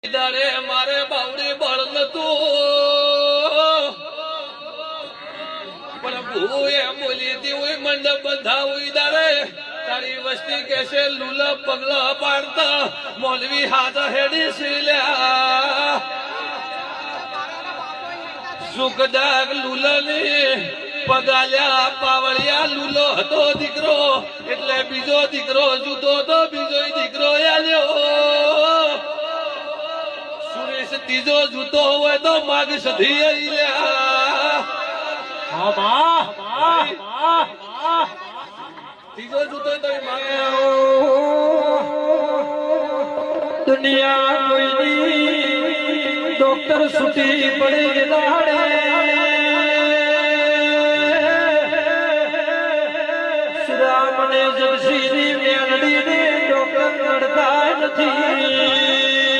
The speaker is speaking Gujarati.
દાડે મારે બાવડી બળ નતું પણ ભૂએ બોલી હતી હોય મંડપ બંધા હોય દાડે તારી વસ્તી કેસે લુલા પગલા પાડતા મૌલવી હાથ હેડી સીલ્યા સુખદાગ લુલાની પગાલ્યા પાવળિયા લુલો હતો દીકરો એટલે બીજો દીકરો જુદો તો બીજો દીકરો આલ્યો સુરેશ ત્રીજો જૂતો હોય તો માગ સધી ત્રીજો જૂતો તો દુનિયા કોઈની ડોક્ટર છૂટી પડી દાડે શ્રામને જગસીની મેલડીને ડોક્ટર નડતા નથી